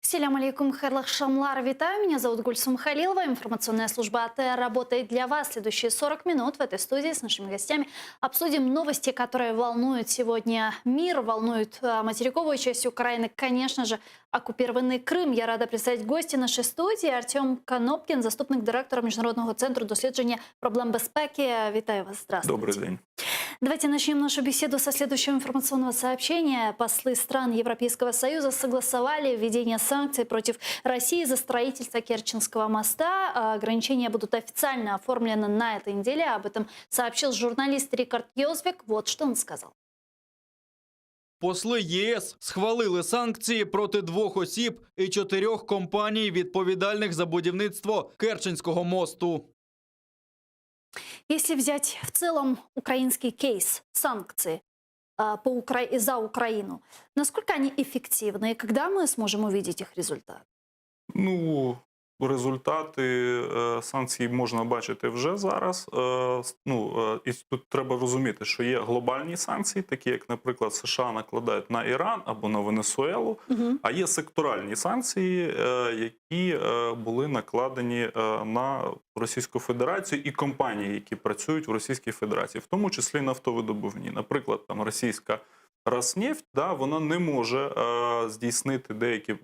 Селям алейкум, хайрлах шамлар, витаю. Меня зовут Гульсум Халилова. Информационная служба АТР работает для вас. Следующие 40 минут в этой студии с нашими гостями обсудим новости, которые волнуют сегодня мир, волнуют материковую часть Украины, конечно же, оккупированный Крым. Я рада представить гости нашей студии. Артем Конопкин, заступник директора Міжнародного центру дослідження проблем безпеки. Витаю вас. Здравствуйте. Добрый день. Давайте начнем нашу беседу со следующего информационного сообщения. Послы стран Европейского Союза согласовали введение санкций против России за строительство Керченского моста. Ограничения будут официально оформлены на этой неделе. Об этом сообщил журналист Рикард Йозвик. Вот что он сказал. Посли ЄС схвалили санкції проти 2 осіб і 4 компаній, відповідальних за будівництво Керченського мосту. Если взять в целом украинский кейс, санкции за Украину, насколько они эффективны и когда мы сможем увидеть их результат? Ну, результати санкцій можна бачити вже зараз. І тут треба розуміти, що є глобальні санкції, такі як, наприклад, США накладають на Іран або на Венесуелу, а є секторальні санкції, які були накладені на Російську Федерацію і компанії, які працюють в Російській Федерації, в тому числі нафтовидобувні. Наприклад, там російська Роснефть, вона не може здійснити деякі,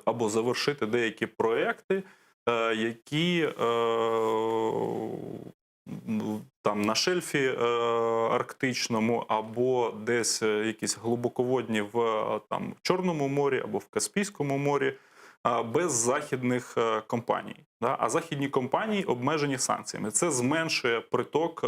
або завершити деякі проекти, які там на шельфі арктичному, або десь якісь глибоководні в Чорному морі, або в Каспійському морі, без західних компаній. А західні компанії обмежені санкціями. Це зменшує приток,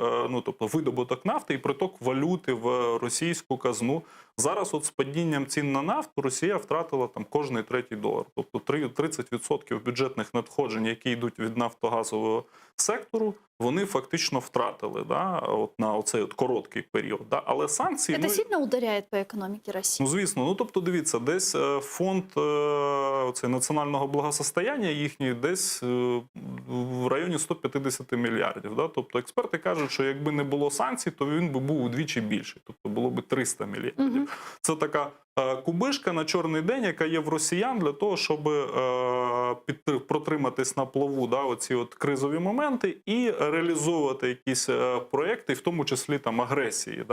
тобто видобуток нафти і приток валюти в російську казну. Зараз от з падінням цін на нафту Росія втратила там кожний третій долар. Тобто 30% бюджетних надходжень, які йдуть від нафтогазового сектору, вони фактично втратили на оцей короткий період. Але санкції... Це сильно ударяє по економіці Росії? Звісно. Тобто, дивіться, десь фонд національного благосостояння їхній десь в районі 150 мільярдів. Тобто експерти кажуть, що якби не було санкцій, то він би був удвічі більший. Тобто було б 300 мільярдів. Це така кубишка на чорний день, яка є в росіян для того, щоб протриматись на плаву оці от кризові моменти і реалізовувати якісь проекти, в тому числі там агресії.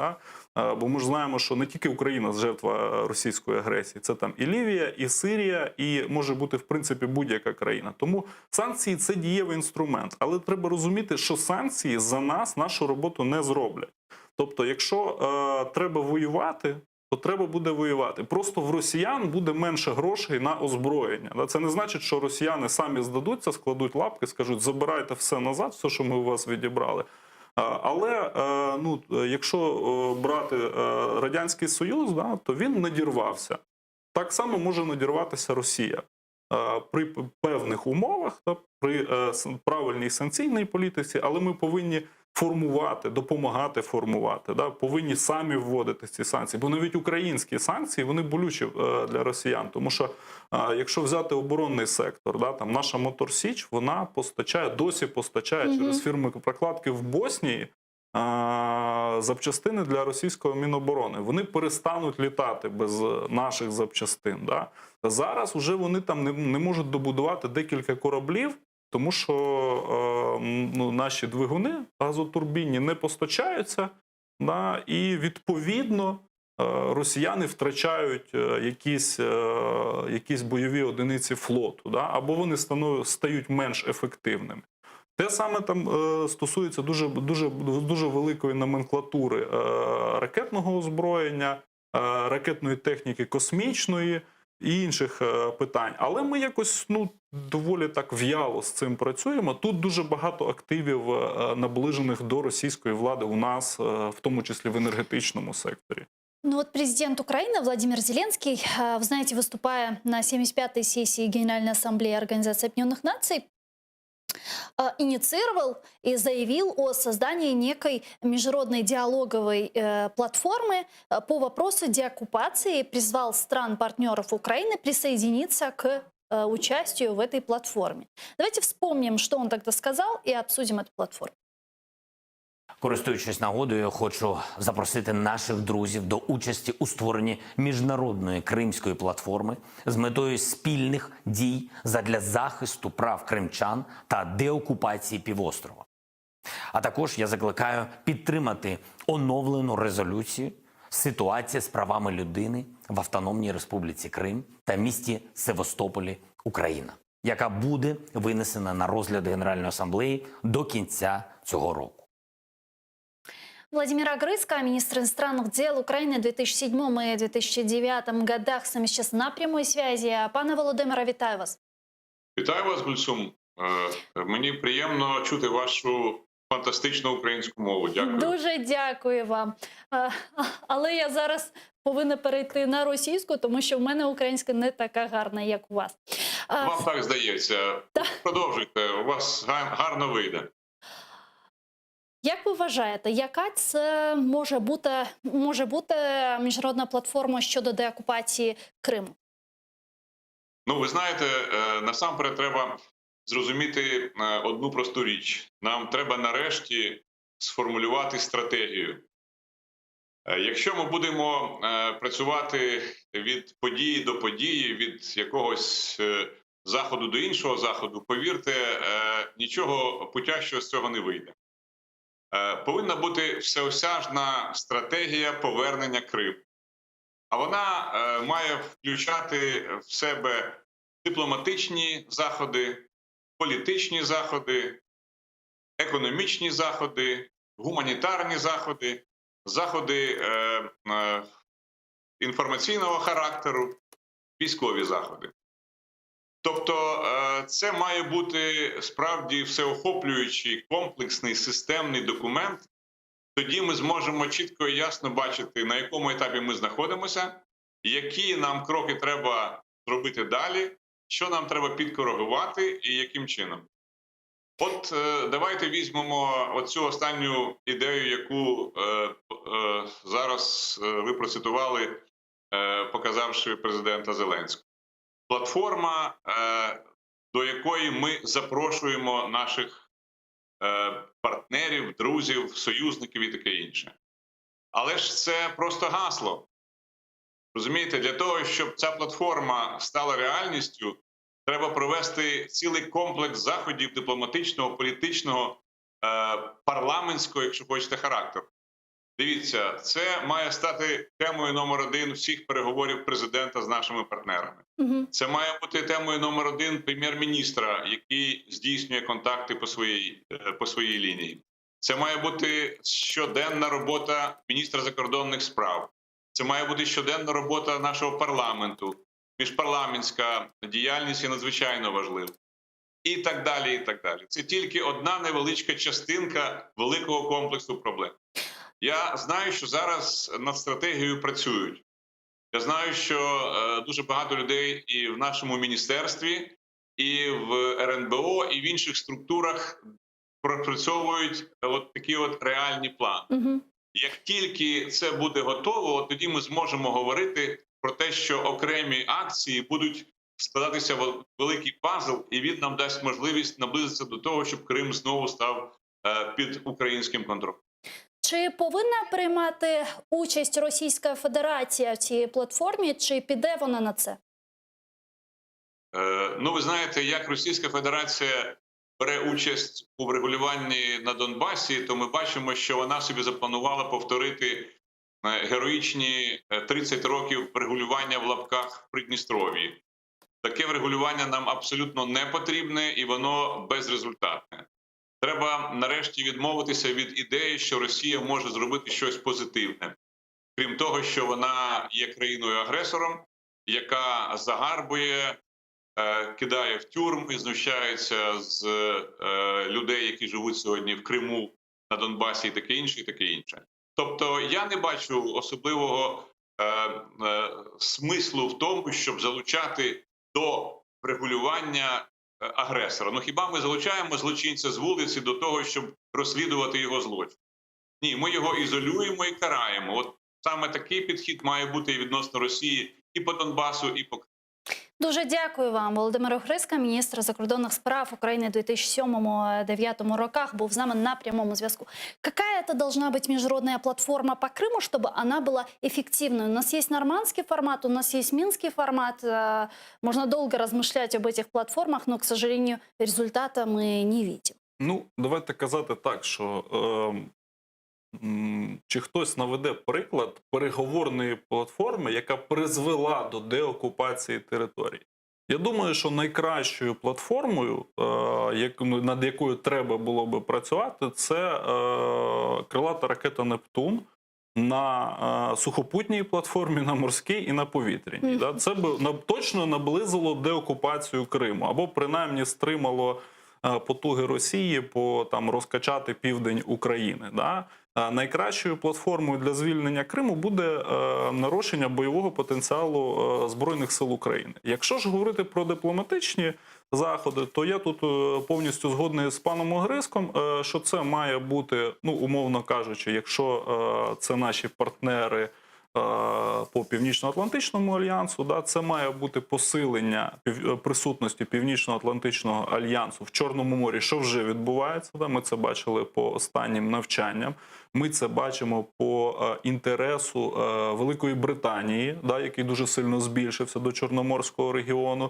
Бо ми ж знаємо, що не тільки Україна жертва російської агресії, це там і Лівія, і Сирія, і може бути в принципі будь-яка країна. Тому санкції – це дієвий інструмент. Але треба розуміти, що санкції за нас нашу роботу не зроблять. Тобто, якщо треба воювати, то треба буде воювати. Просто в росіян буде менше грошей на озброєння. Це не значить, що росіяни самі здадуться, складуть лапки, скажуть, забирайте все назад, все, що ми у вас відібрали. Але якщо брати Радянський Союз, то він надірвався. Так само може надірватися Росія. При певних умовах, при правильній санкційній політиці, але ми повинні формувати, допомагати формувати, повинні самі вводити ці санкції. Бо навіть українські санкції, вони болючі для росіян. Тому що, якщо взяти оборонний сектор, там наша Моторсіч, вона досі постачає через фірми прокладки в Боснії запчастини для російського Міноборони. Вони перестануть літати без наших запчастин. Зараз вже вони там не можуть добудувати декілька кораблів, тому що наші двигуни газотурбінні не постачаються, і відповідно росіяни втрачають якісь бойові одиниці флоту, або вони стають менш ефективними. Те саме там стосується дуже великої номенклатури ракетного озброєння, ракетної техніки космічної і інших питань. Але ми якось доволі так в'яло з цим працюємо. Тут дуже багато активів, наближених до російської влади у нас, в тому числі в енергетичному секторі. Президент Украины Владимир Зеленский, вы знаете, выступая на 75-й сессии Генеральной Ассамблеи Организации Объединенных Наций, инициировал и заявил о создании некой международной диалоговой платформы по вопросу деоккупации, призвал стран-партнеров Украины присоединиться к участию в этой платформе. Давайте вспомним, что он тогда сказал, и обсудим эту платформу. Користуючись нагодою, хочу запросити наших друзів до участі у створенні міжнародної кримської платформи з метою спільних дій задля захисту прав кримчан та деокупації півострова. А також я закликаю підтримати оновлену резолюцію «Ситуація з правами людини в Автономній Республіці Крим та місті Севастополі, Україна», яка буде винесена на розгляд Генеральної асамблеї до кінця цього року. Владимир Огрызко, министр иностранных дел Украины в 2007 и 2009 годах, с нами сейчас на прямой связи. Пане Володимире, вітаю вас. Вітаю вас, Гульсум. Мені приємно чути вашу фантастичну українську мову. Дякую. Дуже дякую вам. Але я зараз повинна перейти на російську, тому що в мене українська не така гарна, як у вас. Вам так здається. Продовжуйте, у вас гарно вийде. Як ви вважаєте, яка це може бути міжнародна платформа щодо деокупації Криму? Ну, ви знаєте, насамперед треба зрозуміти одну просту річ. Нам треба нарешті сформулювати стратегію. Якщо ми будемо працювати від події до події, від якогось заходу до іншого заходу, повірте, нічого путящого з цього не вийде. Повинна бути всеосяжна стратегія повернення Криму. А вона має включати в себе дипломатичні заходи, політичні заходи, економічні заходи, гуманітарні заходи, заходи інформаційного характеру, військові заходи. Тобто це має бути справді всеохоплюючий, комплексний, системний документ. Тоді ми зможемо чітко і ясно бачити, на якому етапі ми знаходимося, які нам кроки треба зробити далі, що нам треба підкоригувати і яким чином. От давайте візьмемо оцю останню ідею, яку зараз ви процитували, показавши президента Зеленського. Платформа, до якої ми запрошуємо наших партнерів, друзів, союзників і таке інше. Але ж це просто гасло. Розумієте, для того, щоб ця платформа стала реальністю, треба провести цілий комплекс заходів дипломатичного, політичного, парламентського, якщо хочете, характеру. Дивіться, це має стати темою номер один всіх переговорів президента з нашими партнерами. Це має бути темою номер один прем'єр-міністра, який здійснює контакти по своїй лінії. Це має бути щоденна робота міністра закордонних справ. Це має бути щоденна робота нашого парламенту. Міжпарламентська діяльність є надзвичайно важлива. І так далі, і так далі. Це тільки одна невеличка частинка великого комплексу проблем. Я знаю, що зараз над стратегією працюють. Я знаю, що дуже багато людей і в нашому міністерстві, і в РНБО, і в інших структурах пропрацьовують от такі от реальні плани. Як тільки це буде готово, тоді ми зможемо говорити про те, що окремі акції будуть складатися в великий пазл, і він нам дасть можливість наблизитися до того, щоб Крим знову став під українським контролем. Чи повинна приймати участь Російська Федерація в цій платформі, чи піде вона на це? Ну, ви знаєте, як Російська Федерація бере участь у врегулюванні на Донбасі, то ми бачимо, що вона собі запланувала повторити героїчні 30 років врегулювання в лапках в Придністров'ї. Таке врегулювання нам абсолютно не потрібне і воно безрезультатне. Треба нарешті відмовитися від ідеї, що Росія може зробити щось позитивне. Крім того, що вона є країною-агресором, яка загарбує, кидає в тюрми, знущається з людей, які живуть сьогодні в Криму, на Донбасі і таке інше, і таке інше. Тобто я не бачу особливого смислу в тому, щоб залучати до регулювання агресора. Ну хіба ми залучаємо злочинця з вулиці до того, щоб розслідувати його злочин? Ні, ми його ізолюємо і караємо. От саме такий підхід має бути і відносно Росії і по Донбасу, і по Криму. Дуже дякую вам. Володимир Огриська, міністр закордонних справ України в 2007-2009 роках, був з нами на прямому зв'язку. Какая это должна быть международная платформа по Крыму, чтобы она была эффективной? У нас есть нормандский формат, у нас есть минский формат. Можно долго размышлять об этих платформах, но, к сожалению, результата мы не видим. Ну, давайте казати так, що чи хтось наведе приклад переговорної платформи, яка призвела до деокупації територій. Я думаю, що найкращою платформою, над якою треба було би працювати, це крилата ракета «Нептун» на сухопутній платформі, на морській і на повітряній. Да? Це б точно наблизило деокупацію Криму, або принаймні стримало потуги Росії розкачати південь України. Да? Найкращою платформою для звільнення Криму буде нарощення бойового потенціалу Збройних сил України. Якщо ж говорити про дипломатичні заходи, то я тут повністю згодний з паном Огриском, що це має бути, умовно кажучи, якщо це наші партнери по Північно-Атлантичному альянсу, да, це має бути посилення присутності Північно-Атлантичного альянсу в Чорному морі, що вже відбувається. Да, ми це бачили по останнім навчанням. Ми це бачимо по інтересу Великої Британії, да, який дуже сильно збільшився до Чорноморського регіону.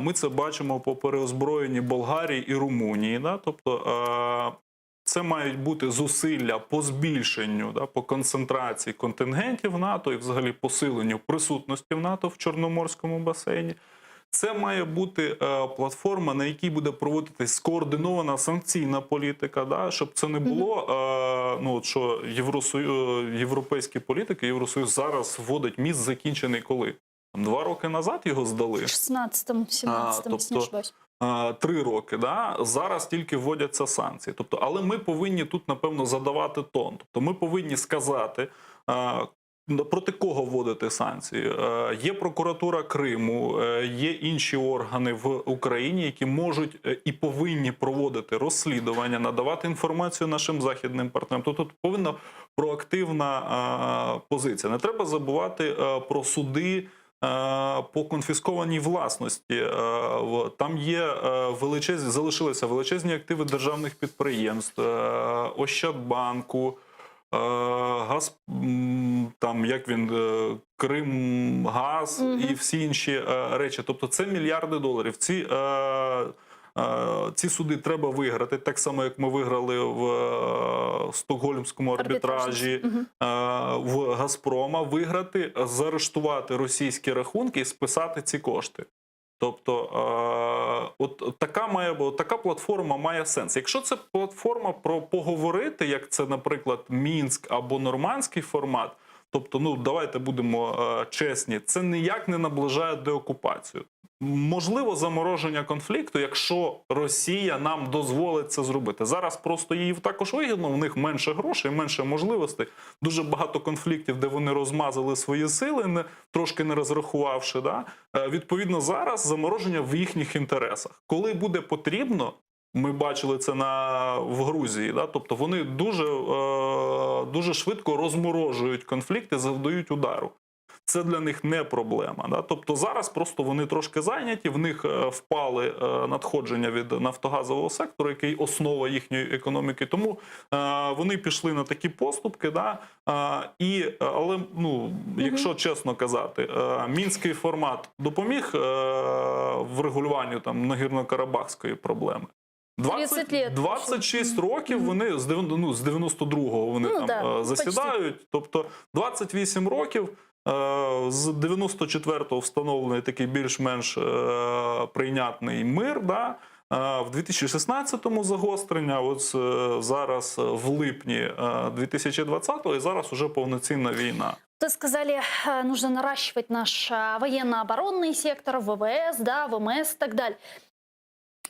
Ми це бачимо по переозброєнні Болгарії і Румунії. Да, тобто це мають бути зусилля по збільшенню, да, по концентрації контингентів НАТО і взагалі посиленню присутності в НАТО в Чорноморському басейні. Це має бути платформа, на якій буде проводитись скоординована санкційна політика, да, щоб це не було, що європейські політики, Євросоюз зараз вводить міст закінчений коли? 2 роки назад його здали? В 16-му, 17-му, если не ошибаюсь. 3 роки, да? Зараз тільки вводяться санкції. Тобто, але ми повинні тут, напевно, задавати тон. Тобто ми повинні сказати, проти кого вводити санкції. Є прокуратура Криму, є інші органи в Україні, які можуть і повинні проводити розслідування, надавати інформацію нашим західним партнерам. Тобто тут повинна проактивна позиція. Не треба забувати про суди по конфіскованій власності. Там є залишилися величезні активи державних підприємств, Ощадбанку, Кримгаз і всі інші речі. Тобто це мільярди доларів. Ці суди треба виграти, так само, як ми виграли в Стокгольмському арбітражі, в Газпрома, виграти, заарештувати російські рахунки і списати ці кошти. Тобто, така платформа має сенс. Якщо це платформа про поговорити, як це, наприклад, Мінськ або нормандський формат, тобто, давайте будемо чесні, це ніяк не наближає деокупацію. Можливо, замороження конфлікту, якщо Росія нам дозволить це зробити. Зараз просто їй також вигідно, у них менше грошей, менше можливостей, дуже багато конфліктів, де вони розмазали свої сили, трошки не розрахувавши. Да? Відповідно, зараз замороження в їхніх інтересах. Коли буде потрібно, ми бачили це в Грузії, да? Тобто вони дуже швидко розморожують конфлікти, завдають удару. Це для них не проблема. Да? Тобто зараз просто вони трошки зайняті, в них впали надходження від нафтогазового сектору, який основа їхньої економіки. Тому вони пішли на такі поступки. Да? Але якщо чесно казати, мінський формат допоміг в регулюванні Нагірно-Карабахської проблеми. 26 років вони, з 92-го вони засідають, тобто 28 років. З 94-го встановлений такий більш-менш прийнятний мир, да? В 2016-му загострення, от зараз в липні 2020-го, і зараз уже повноцінна війна. Вы сказали, нужно наращивать наш военно-оборонный сектор, ВВС, да, ВМС и так далее.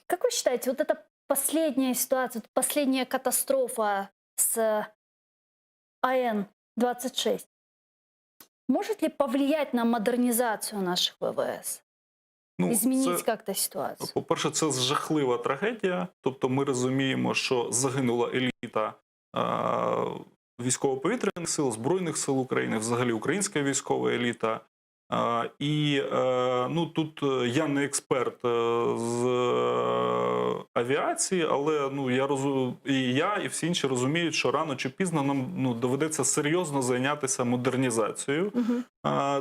Как вы считаете, вот эта последняя ситуация, последняя катастрофа с АН-26, может ли повлиять на модернизацию наших ВВС? Змінити як-то ситуацію? По-перше, це жахлива трагедія. Тобто ми розуміємо, що загинула еліта військово-повітряних сил, Збройних сил України, взагалі українська військова еліта. І ну, тут я не експерт з авіації, але ну, і всі інші розуміють, що рано чи пізно нам ну, доведеться серйозно зайнятися модернізацією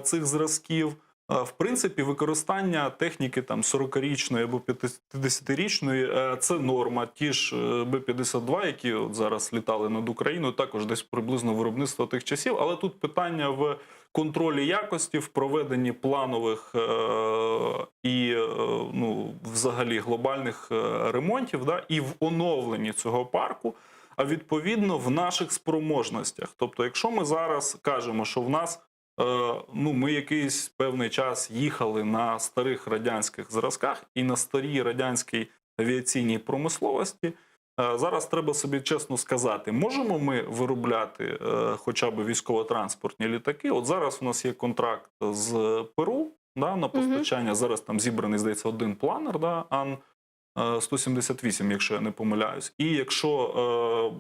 цих зразків. В принципі, використання техніки там 40-річної або 50-річної – це норма. Ті ж Б-52, які от зараз літали над Україною, також десь приблизно виробництво тих часів. Але тут питання в контролі якості, в проведенні планових і ну, взагалі глобальних ремонтів, да, і в оновленні цього парку, а відповідно в наших спроможностях. Тобто, якщо ми зараз кажемо, що в нас ну, ми якийсь певний час їхали на старих радянських зразках і на старій радянській авіаційній промисловості, зараз треба собі чесно сказати, можемо ми виробляти хоча б військово-транспортні літаки? От зараз у нас є контракт з Перу, да, на постачання, зараз там зібраний, здається, один планер, да, Ан-178, якщо я не помиляюсь. І якщо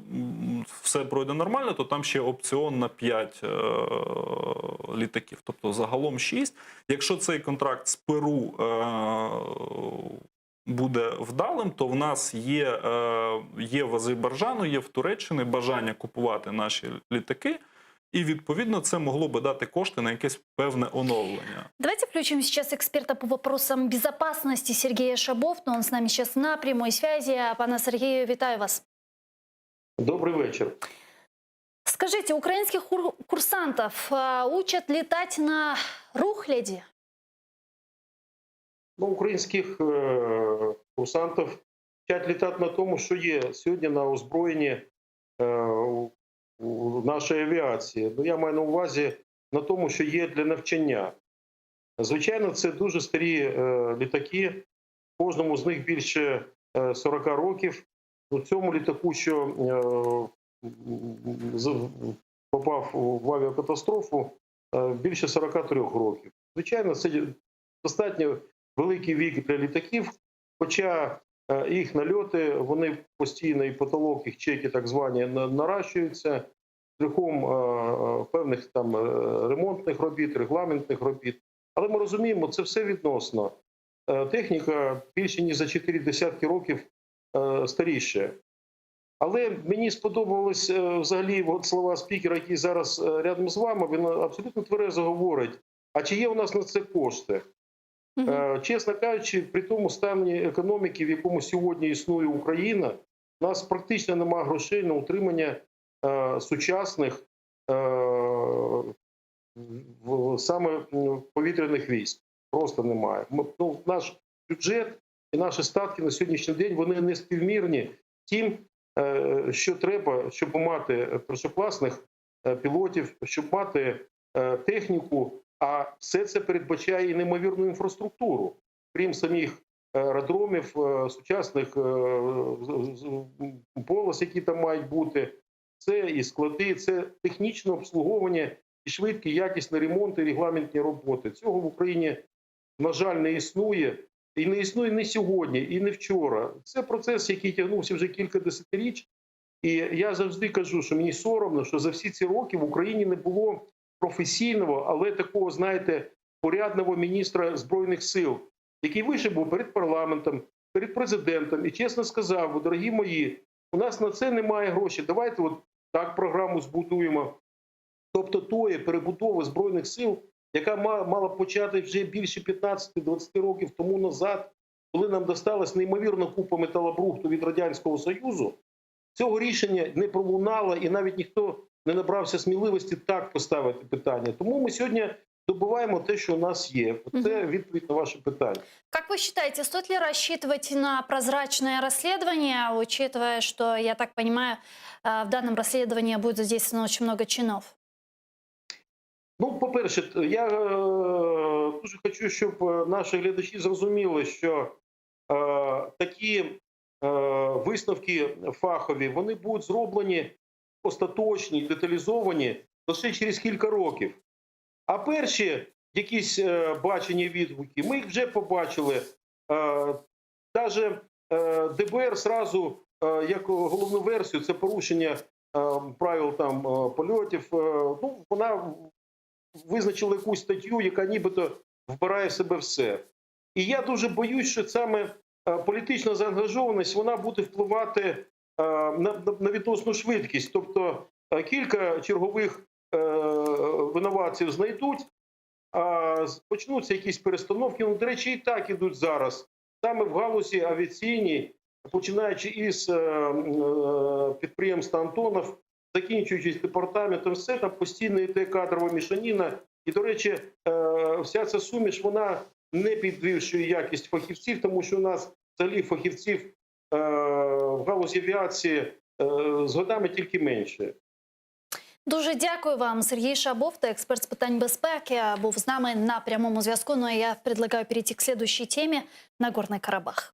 все пройде нормально, то там ще опціон на 5 літаків, тобто загалом 6. Якщо цей контракт з Перу буде вдалим, то в нас є в Азербайджану, є в Туреччині бажання купувати наші літаки, і, відповідно, це могло би дати кошти на якесь певне оновлення. Давайте включим сейчас эксперта по вопросам безопасности Сергея Шабовту. Он с нами сейчас на прямой связи. Пане Сергею, вітаю вас. Добрый вечер. Скажите, украинских курсантов учат летать на рухляді? Ну, українських курсантів вчать літати на тому, що є сьогодні на озброєнні у нашої авіації. Ну, я маю на увазі на тому, що є для навчання. Звичайно, це дуже старі літаки, кожному з них більше 40 років. У цьому літаку, що попав в авіакатастрофу, більше 43 років. Звичайно, це достатньо великий вік для літаків, хоча їх нальоти, вони постійно, і потолок, їх чеки так звані, наращуються шляхом певних там ремонтних робіт, регламентних робіт. Але ми розуміємо, це все відносно. Техніка більше ніж за 4 десятки років старіша. Але мені сподобались взагалі от слова спікера, який зараз рядом з вами, він абсолютно тверезо говорить, а чи є у нас на це кошти? Чесно кажучи, при тому стані економіки, в якому сьогодні існує Україна, у нас практично немає грошей на утримання сучасних саме повітряних військ. Просто немає. Наш бюджет і наші статки на сьогоднішній день, вони не співмірні тим, що треба, щоб мати першокласних пілотів, щоб мати техніку, а все це передбачає і неймовірну інфраструктуру. Крім самих аеродромів, сучасних полос, які там мають бути, це і склади, це технічне обслуговування, і швидкі, якісні ремонти, і регламентні роботи. Цього в Україні, на жаль, не існує. І не існує не сьогодні, і не вчора. Це процес, який тягнувся вже кілька десятиріч. І я завжди кажу, що мені соромно, що за всі ці роки в Україні не було професійного, але такого, знаєте, порядного міністра Збройних сил, який вийшов був перед парламентом, перед президентом і чесно сказав: дорогі мої, у нас на це немає грошей, давайте от так програму збудуємо. Тобто тої перебудови Збройних сил, яка мала почати вже більше 15-20 років тому назад, коли нам досталась неймовірна купа металобрухту від Радянського Союзу, цього рішення не пролунало, і навіть ніхто не набрався сміливості так поставити питання. Тому ми сьогодні добуваємо те, що у нас є. Це відповідь на ваше питання. Как вы считаете, стоит ли рассчитывать на прозрачное расследование, учитывая, что, я так понимаю, в данном расследовании будет задействовано очень много чинов? Ну, по-перше, я дуже хочу, щоб наші глядачі зрозуміли, що такі висновки фахові, вони будуть зроблені остаточні, деталізовані лише через кілька років. А перші якісь бачення, відгуки, ми їх вже побачили. Навіть ДБР зразу, як головну версію, це порушення правил там польотів, ну, вона визначили якусь статтю, яка нібито вбирає в себе все. І я дуже боюсь, що саме політична заангажованість, вона буде впливати на відносну швидкість. Тобто кілька чергових винуватців знайдуть, почнуться якісь перестановки. Ну, до речі, і так ідуть зараз. Саме в галузі авіаційній, починаючи із підприємства «Антонов», закінчуючись департаментом, все там постійно йде кадрова мішаніна. І, до речі, вся ця суміш, вона не підвищує якість фахівців, тому що у нас взагалі фахівців в галузі авіації з годами тільки менше. Дуже дякую вам, Сергій Шабов, експерт з питань безпеки, був з нами на прямому зв'язку. Ну а я предлагаю перейти к следующей теме – Нагорный Карабах.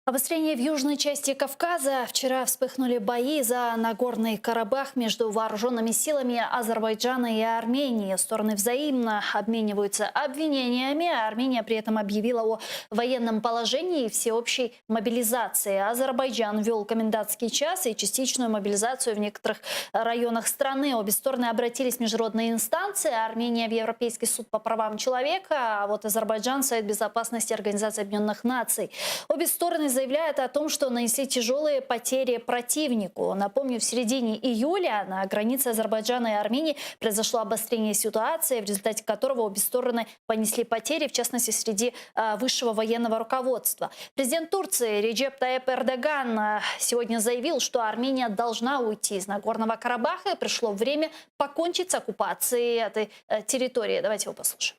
Обострение в южной части Кавказа. Вчера вспыхнули бои за Нагорный Карабах между вооруженными силами Азербайджана и Армении. Стороны взаимно обмениваются обвинениями. Армения при этом объявила о военном положении и всеобщей мобилизации. Азербайджан ввел комендантский час и частичную мобилизацию в некоторых районах страны. Обе стороны обратились в международные инстанции. Армения в Европейский суд по правам человека, а вот Азербайджан в Совет безопасности Организации Объединенных Наций. Обе стороны заявляют о том, что нанесли тяжелые потери противнику. Напомню, в середине июля на границе Азербайджана и Армении произошло обострение ситуации, в результате которого обе стороны понесли потери, в частности, среди высшего военного руководства. Президент Турции Реджеп Таyyip Эрдоган сегодня заявил, что Армения должна уйти из Нагорного Карабаха, и пришло время покончить с оккупацией этой территории. Давайте его послушаем.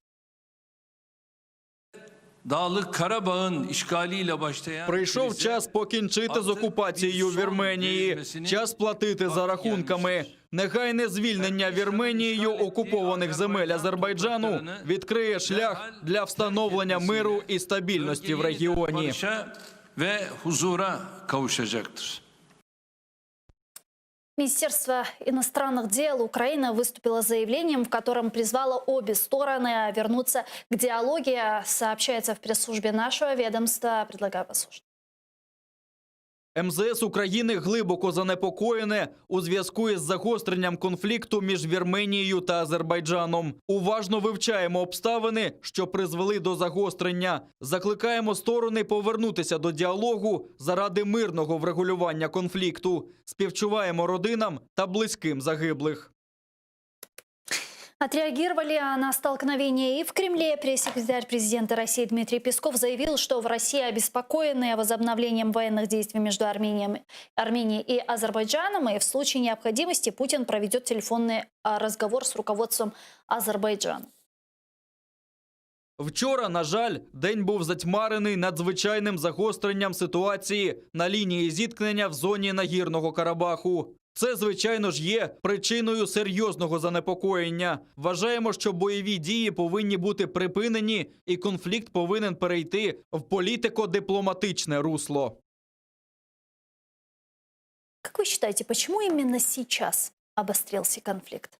Dağlık Karabağ'ın işgaliyle başlayan Прийшов час покінчити з окупацією Вірменії, час платити за рахунками. Негайне звільнення Вірменією окупованих земель Азербайджану відкриє шлях для встановлення миру і стабільності в регіоні. barışa ve huzura kavuşacaktır. Министерство иностранных дел Украины выступило с заявлением, в котором призвало обе стороны вернуться к диалогу. Сообщается в пресс-службе нашего ведомства. Предлагаю послушать. МЗС України глибоко занепокоєне у зв'язку із загостренням конфлікту між Вірменією та Азербайджаном. Уважно вивчаємо обставини, що призвели до загострення. Закликаємо сторони повернутися до діалогу заради мирного врегулювання конфлікту. Співчуваємо родинам та близьким загиблих. Отреагировали на столкновение и в Кремле. Пресс-секретарь президента России Дмитрий Песков заявил, что в России обеспокоены возобновлением военных действий между Арменией и Азербайджаном. И в случае необходимости Путин проведет телефонный разговор с руководством Азербайджана. Вчора, на жаль, день був затьмарений надзвичайним загостренням ситуації на лінії зіткнення в зоні Нагірного Карабаху. Це, звичайно ж, є причиною серйозного занепокоєння. Вважаємо, що бойові дії повинні бути припинені і конфлікт повинен перейти в політико-дипломатичне русло. Как вы считаете, почему именно сейчас обострился конфликт?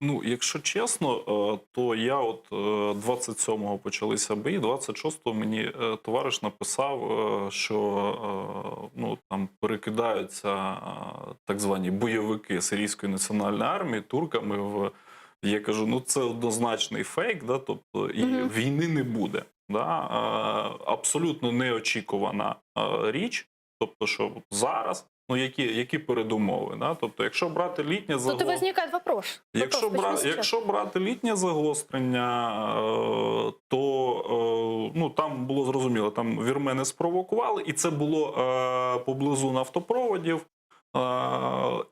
Ну, якщо чесно, то я от 27-го почалися бої, 26-го мені товариш написав, що ну, там перекидаються так звані бойовики Сирійської національної армії турками в... Я кажу, ну це однозначний фейк, да, тобто і війни не буде. Да? Абсолютно неочікувана річ, тобто що зараз, ну які передумови, да? Тобто якщо брати літнє загострення... Тут возникает вопрос. Якщо брати літнє загострення, то ну, там було зрозуміло, там вірмени спровокували, і це було поблизу нафтопроводів,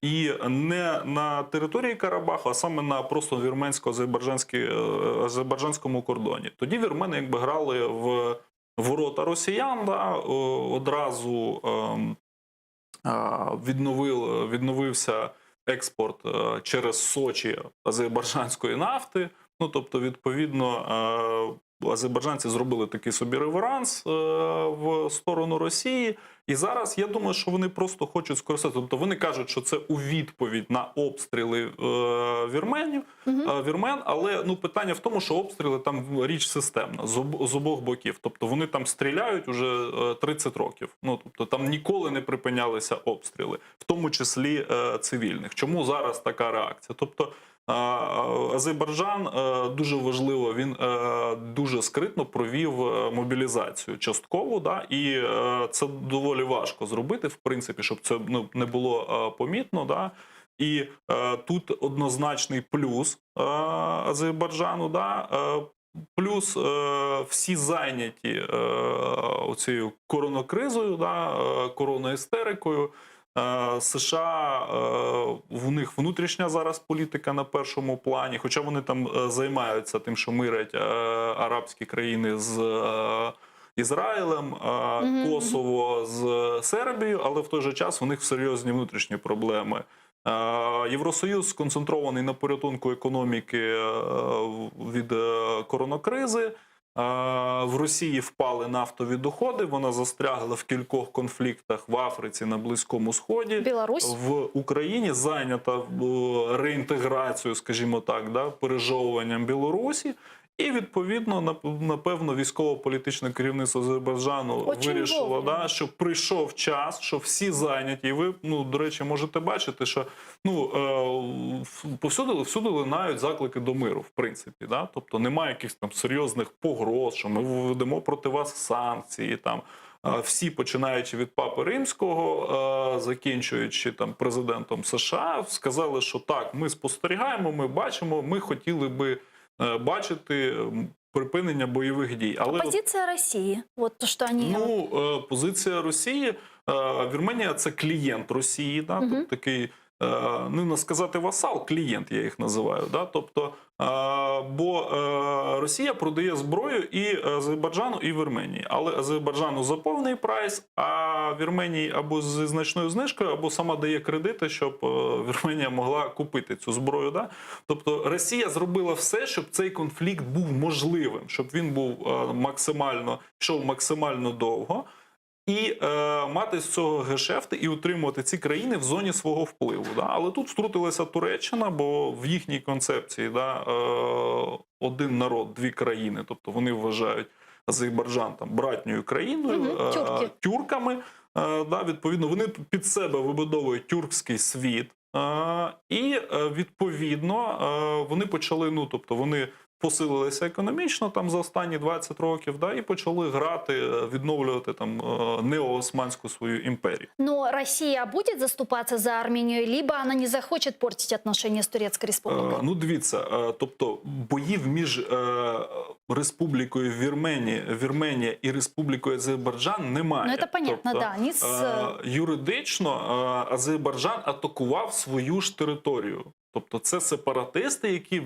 і не на території Карабаху, а саме на просто вірменсько-азербайджанському кордоні. Тоді вірмени якби грали в ворота росіян, да, одразу відновився експорт через Сочі азербайджанської нафти. Ну, тобто, відповідно, азербайджанці зробили такий собі реверанс в сторону Росії. І зараз, я думаю, що вони просто хочуть скористатися. Тобто, вони кажуть, що це у відповідь на обстріли вірмен, але ну, питання в тому, що обстріли там річ системна, з обох боків. Тобто, вони там стріляють уже 30 років. Ну, тобто, там ніколи не припинялися обстріли, в тому числі цивільних. Чому зараз така реакція? Тобто, Азербайджан дуже важливо, він дуже скритно провів мобілізацію часткову, да, і це доволі важко зробити, в принципі, щоб це не було помітно. Да. І тут однозначний плюс Азербайджану, да, плюс всі зайняті оцією коронакризою, да, коронаістерикою. США, в них внутрішня зараз політика на першому плані, хоча вони там займаються тим, що мирять арабські країни з Ізраїлем, Косово з Сербією, але в той же час у них серйозні внутрішні проблеми. Євросоюз сконцентрований на порятунку економіки від коронакризи. В Росії впали нафтові доходи, вона застрягла в кількох конфліктах в Африці, на Близькому Сході. Білорусь. В Україні зайнята реінтеграцією, скажімо так, да, пережовуванням Білорусі. І, відповідно, напевно, військово-політичне керівництво Азербайджану Очень вирішило, вовремя. да, що прийшов час, що всі зайняті. І ви, до речі, можете бачити, що всюди лунають заклики до миру, в принципі. Да? Тобто немає якихось там серйозних погроз, що ми введемо проти вас санкції, там. Всі, починаючи від Папи Римського, закінчуючи там президентом США, сказали, що так, ми спостерігаємо, ми бачимо, ми хотіли би бачити припинення бойових дій. Але Позиция России. Вот то, что они... позиція Росії, Вірменія – це клієнт Росії, да? Тобто такий, не сказати васал, клієнт я їх називаю. Да? Тобто, бо Росія продає зброю і Азербайджану, і Вірменії. Але Азербайджану за повний прайс, а Вірменії або зі значною знижкою, або сама дає кредити, щоб Вірменія могла купити цю зброю. Да? Тобто Росія зробила все, щоб цей конфлікт був можливим, щоб він був йшов максимально довго. І мати з цього гешефти і утримувати ці країни в зоні свого впливу. Да? Але тут втрутилася Туреччина, бо в їхній концепції один народ, дві країни. Тобто вони вважають Азербайджан там братньою країною, тюрками. Да? Відповідно, вони під себе вибудовують тюркський світ. І, відповідно, вони почали, тобто вони посилилися економічно там за останні 20 років, да, і почали грати, відновлювати там неоосманську свою імперію. Но Россия будет заступаться за Армению, либо она не захочет портить отношения с Турецкой Республикой? Дивіться, тобто боїв між Республікою Вірменія і Республікою Азербайджан немає. Ну, це понятно, тобто, да. Юридично Азербайджан атакував свою ж територію. Тобто це сепаратисти, які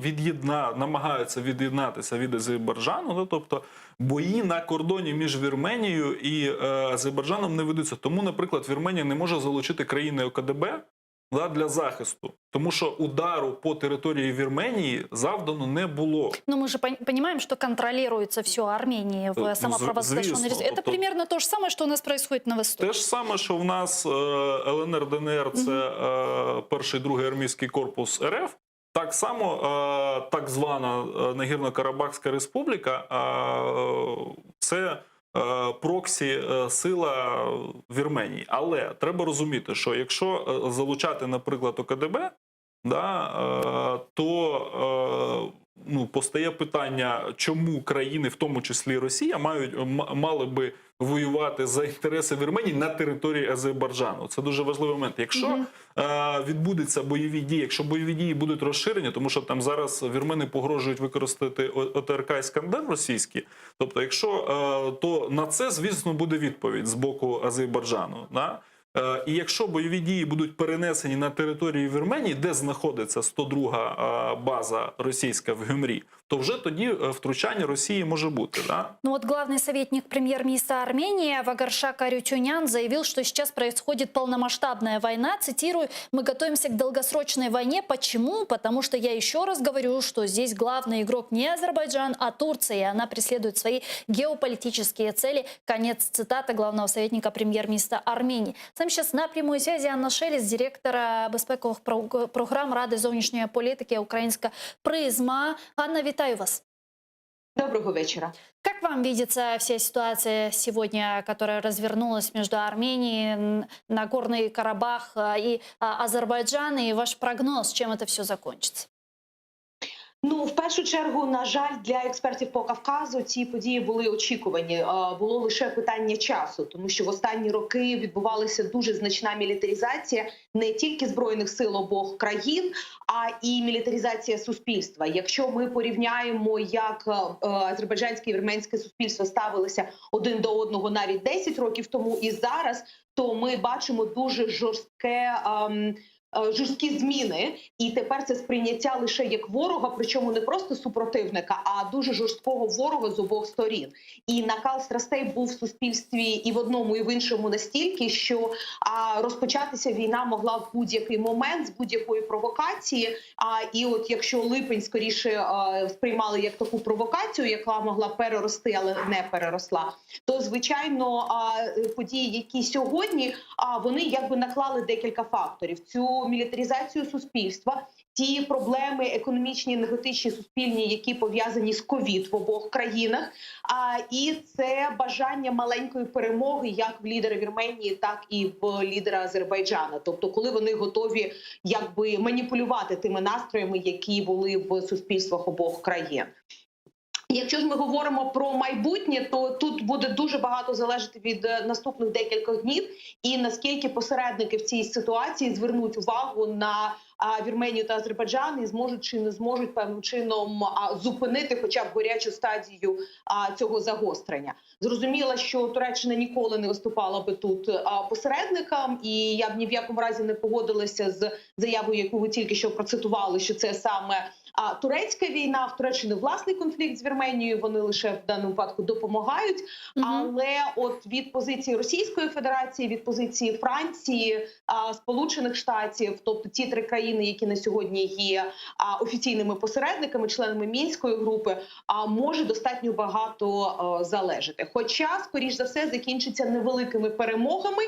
намагаються від'єднатися від Азербайджану. Тобто бої на кордоні між Вірменією і Азербайджаном не ведуться. Тому, наприклад, Вірменія не може залучити країни ОКДБ для захисту. Тому що удару по території Вірменії завдано не було. Но мы же понимаем, что контролируется все Арменией в самопровозглашенной республике. Это примерно то же самое, что у нас происходит на Востоке. Те ж саме, що в нас ЛНР, ДНР – це перший, другий армійський корпус РФ. Так само так звана Нагірно-Карабахська республіка – це проксі-сила Вірменії. Але треба розуміти, що якщо залучати, наприклад, ОКДБ, то постає питання, чому країни, в тому числі Росія, мали би воювати за інтереси Вірменії на території Азербайджану. Це дуже важливий момент. Якщо відбудуться бойові дії, якщо бойові дії будуть розширені, тому що там зараз вірмени погрожують використати ОТРК «Іскандер» російські, тобто то на це, звісно, буде відповідь з боку Азербайджану. Да? І якщо бойові дії будуть перенесені на територію Вірменії, де знаходиться 102-га база російська в Гюмрі, то вже тоді втручання Росії може бути. Да? Ну вот главный советник премьер-министра Армении Вагаршак Арютюнян заявил, что сейчас происходит полномасштабная война. Цитирую: «Мы готовимся к долгосрочной войне». Почему? Потому что я еще раз говорю, что здесь главный игрок не Азербайджан, а Турция. И она преследует свои геополитические цели. Конец цитаты главного советника премьер-министра Армении. Сам сейчас на прямой связи Анна Шелест, директора безпекових програм Ради зовнішньої політики «Українська призма». Анна, вітаю вас. Доброго вечера. Как вам видится вся ситуация сегодня, которая развернулась между Арменией, Нагорный Карабах и Азербайджаном, и ваш прогноз, чем это все закончится? Ну, в першу чергу, на жаль, для експертів по Кавказу ці події були очікувані. Було лише питання часу, тому що в останні роки відбувалася дуже значна мілітаризація не тільки збройних сил обох країн, а і мілітаризація суспільства. Якщо ми порівняємо, як азербайджанське і вірменське суспільство ставилися один до одного навіть 10 років тому і зараз, то ми бачимо дуже жорсткі зміни, і тепер це сприйняття лише як ворога, причому не просто супротивника, а дуже жорсткого ворога з обох сторін. І накал страстей був в суспільстві і в одному, і в іншому настільки, що розпочатися війна могла в будь-який момент з будь-якої провокації. І от якщо липень скоріше сприймали як таку провокацію, яка могла перерости, але не переросла, то звичайно події, які сьогодні, вони якби наклали декілька факторів. Цю мілітаризацію суспільства, ті проблеми економічні, енергетичні, суспільні, які пов'язані з ковід в обох країнах, і це бажання маленької перемоги як в лідера Вірменії, так і в лідера Азербайджана. Тобто, коли вони готові якби маніпулювати тими настроями, які були в суспільствах обох країн. Якщо ж ми говоримо про майбутнє, то тут буде дуже багато залежати від наступних декількох днів і наскільки посередники в цій ситуації звернуть увагу на Вірменію та Азербайджан і зможуть чи не зможуть певним чином зупинити хоча б гарячу стадію цього загострення. Зрозуміло, що Туреччина ніколи не виступала би тут посередником, і я б ні в якому разі не погодилася з заявою, яку ви тільки що процитували, що це саме турецька війна, в Туреччині власний конфлікт з Вірменією, вони лише в даному випадку допомагають. Але от від позиції Російської Федерації, від позиції Франції, Сполучених Штатів, тобто ті три країни, які на сьогодні є офіційними посередниками, членами Мінської групи, може достатньо багато залежати. Хоча, скоріш за все, закінчиться невеликими перемогами,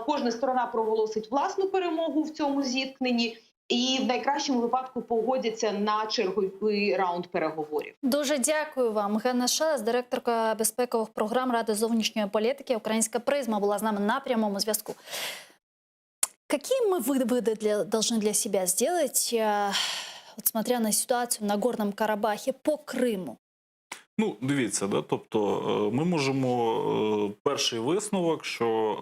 кожна сторона проголосить власну перемогу в цьому зіткненні, і в найкращому випадку погодяться на черговий раунд переговорів. Дуже дякую вам. Ганна Шелест, директорка безпекових програм Ради зовнішньої політики «Українська призма», була з нами на прямому зв'язку. Какие мы выводы должны для себя сделать, вот смотря на ситуацию на Горном Карабахе по Криму? Ну, дивіться, да, тобто ми можемо перший висновок, що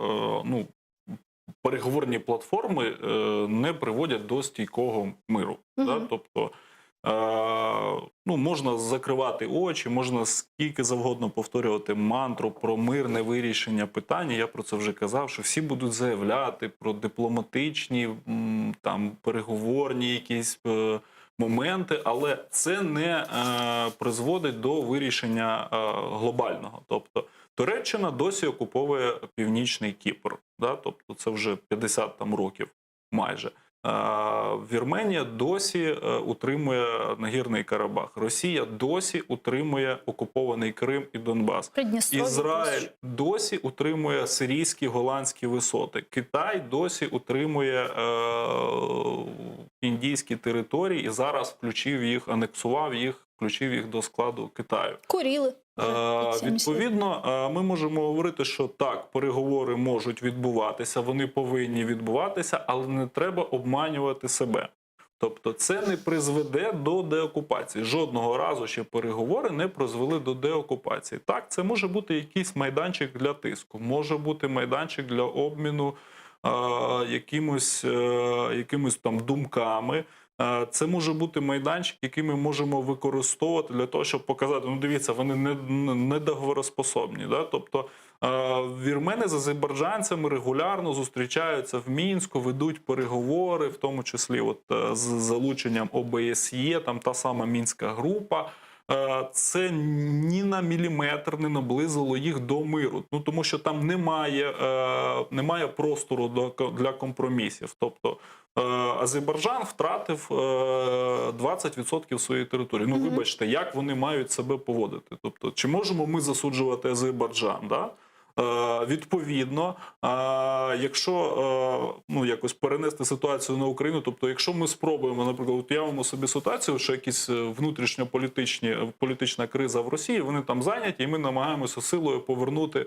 переговорні платформи не приводять до стійкого миру. Да? Тобто можна закривати очі, можна скільки завгодно повторювати мантру про мирне вирішення питання. Я про це вже казав, що всі будуть заявляти про дипломатичні, там, переговорні якісь моменти, але це не призводить до вирішення глобального. Тобто Туреччина досі окуповує Північний Кіпр, да? Тобто це вже 50 там років майже. Вірменія досі утримує Нагірний Карабах. Росія досі утримує окупований Крим і Донбас. Ізраїль досі утримує сирійські, голландські висоти. Китай досі утримує індійські території і зараз включив їх, анексував їх, включив їх до складу Китаю. Курили. Відповідно, ми можемо говорити, що так, переговори можуть відбуватися, вони повинні відбуватися, але не треба обманювати себе. Тобто це не призведе до деокупації. Жодного разу ще переговори не призвели до деокупації. Так, це може бути якийсь майданчик для тиску, може бути майданчик для обміну якимось там думками. Це може бути майданчик, який ми можемо використовувати для того, щоб показати, ну дивіться, вони не договороспособні. Да? Тобто вірмени з азербайджанцями регулярно зустрічаються в Мінську, ведуть переговори, в тому числі з залученням ОБСЄ, там та сама Мінська група. Це ні на міліметр не наблизило їх до миру. Ну, тому що там немає простору для компромісів. Тобто Азербайджан втратив 20% своєї території. Ну, вибачте, як вони мають себе поводити? Тобто, чи можемо ми засуджувати Азербайджан? Да? Відповідно, якщо якось перенести ситуацію на Україну, тобто якщо ми спробуємо, наприклад, уявимо собі ситуацію, що якась внутрішньополітична криза в Росії, вони там зайняті, і ми намагаємося силою повернути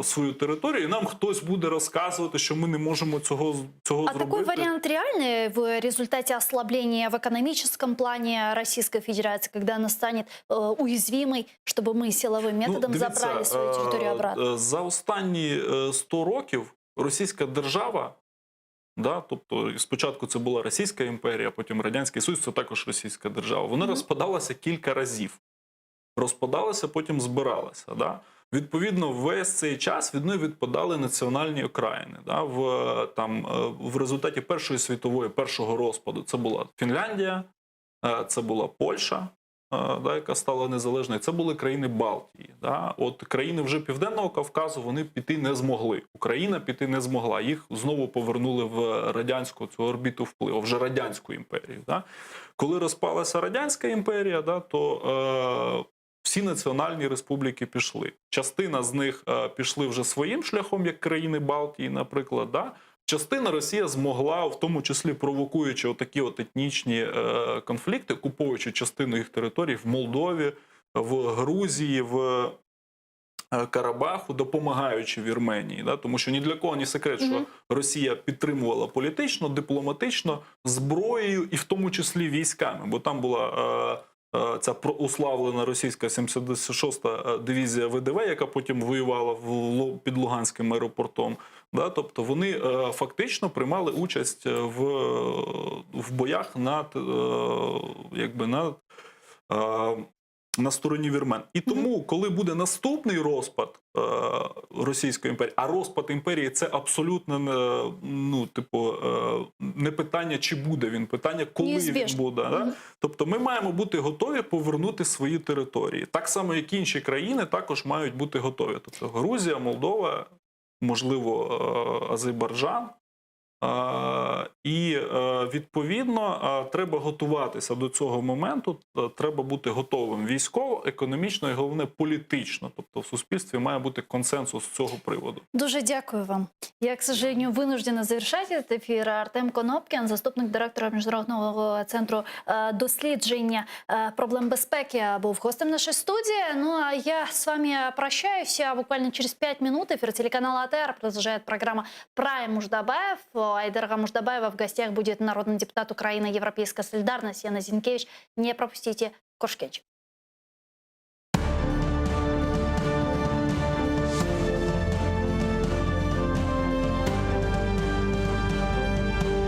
свою територію, і нам хтось буде розказувати, що ми не можемо цього А зробити. такой вариант реальный в результате ослабления в экономическом плане Российской Федерации, когда она станет уязвимой, чтобы мы силовым методом дивіться, забрали свою территорию обратно? За останні 100 років російська держава, да, тобто спочатку це була Російська імперія, потім Радянський Союз, це також російська держава, вона розпадалася кілька разів. Розпадалася, потім збиралася. Да? Відповідно, весь цей час від неї відпадали національні окраїни. Да? В результаті Першої світової, першого розпаду, це була Фінляндія, це була Польща, да, яка стала незалежною, це були країни Балтії. Да? От країни вже Південного Кавказу, вони піти не змогли. Україна піти не змогла. Їх знову повернули в радянську цю орбіту впливу, вже Радянську імперію. Да? Коли розпалася Радянська імперія, да, то всі національні республіки пішли. Частина з них пішли вже своїм шляхом, як країни Балтії, наприклад. Да? Частина Росія змогла, в тому числі провокуючи отакі от етнічні конфлікти, куповуючи частину їх територій в Молдові, в Грузії, в Карабаху, допомагаючи Вірменії. Да? Тому що ні для кого не секрет, що Росія підтримувала політично, дипломатично, зброєю і в тому числі військами. Бо там була ця проуславлена російська 76-та дивізія ВДВ, яка потім воювала під Луганським аеропортом. Да? Тобто вони фактично приймали участь в боях на стороні вірмен. І тому, коли буде наступний розпад Російської імперії, а розпад імперії – це абсолютно не питання, чи буде він, питання, коли він буде. Да? Тобто ми маємо бути готові повернути свої території. Так само, як інші країни також мають бути готові. Тобто Грузія, Молдова, можливо, Азербайджан. І, відповідно, треба готуватися до цього моменту, треба бути готовим військово, економічно і, головне, політично. Тобто в суспільстві має бути консенсус з цього приводу. Дуже дякую вам. Я, к сожалению, вынуждена завершать этот эфир. Артем Конопкін, заступник директора Міжнародного центру дослідження проблем безпеки, був гостем нашей студии. Ну, а я с вами прощаюсь. Буквально через 5 минут эфир телеканала АТР продолжает программа «Прайм Муждабаев». Айдара Муждабаева в гостях будет народный депутат Украины, Европейская солидарность Яна Зинкевич. Не пропустите Кошкевич.